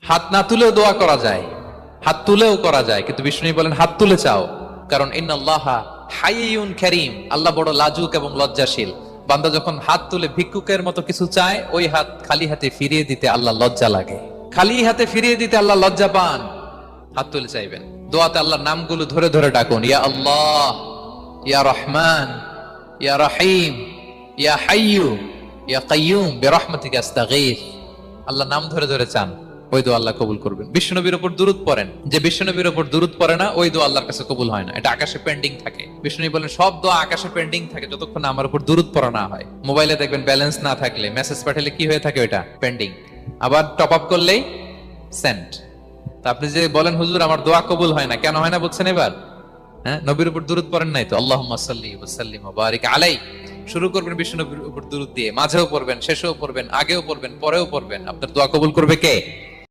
হাত না তুলেও দোয়া করা যায়, হাত তুলেও করা যায়, কিন্তু বিষ্ণু বলেন হাত তুলে চাও, কারণ ইন্নাল্লাহা হাইয়ুন কারীম, আল্লাহ বড় লাজুক এবং লজ্জাশীল। বান্দা যখন হাত তুলে ভিক্ষুকের মতো কিছু চায়, ওই হাত খালি হাতে ফিরিয়ে দিতে আল্লাহ লজ্জা লাগে, খালি হাতে ফিরিয়ে দিতে আল্লাহ লজ্জা পান। হাত তুলে চাইবেন, দোয়াতে আল্লাহর নামগুলো ধরে ধরে ডাকুন, ইয়া আল্লাহ, ইয়া রহমান, ইয়া রহিম, ইয়া হাইয়ু, ইয়া কাইয়ুম বিরহমাতিকা আস্তাগীথ। আল্লাহ নাম ধরে ধরে চান, ওই দোয়া আল্লাহ কবুল করবেন। বিশ্বনবীর উপর দুরূদ পড়েন, যে বিশ্বনবীর উপর দুরূদ পড়ে না, ওই দোয়া আল্লাহর কাছে কবুল হয় না, এটা আকাশে পেন্ডিং থাকে। বিশ্বনবী বলেন সব দোয়া আকাশে পেন্ডিং থাকে যতক্ষণ না আমার উপর দুরূদ পড়া না হয়। মোবাইলে দেখবেন ব্যালেন্স না থাকলে, মেসেজ পাঠালে কি হয়ে থাকে, ওইটা পেন্ডিং, আবার টপ আপ করলেই সেন্ড। তা আপনি যে বলেন হুজুর আমার দোয়া কবুল হয় না, কেন হয় না বলছেন এবার? হ্যাঁ, নবীর উপর দুরূদ পড়েন নাই তো। আল্লাহুম্মা সাল্লি ওয়া সাল্লিম ওয়া বারিক আলাইহি, শুরু করবেন বিশ্বনবীর উপর দুরূদ দিয়ে, মাঝেও পড়বেন, শেষেও পড়বেন, আগেও পড়বেন, পরেও পড়বেন। আপনার দোয়া কবুল করবে কে?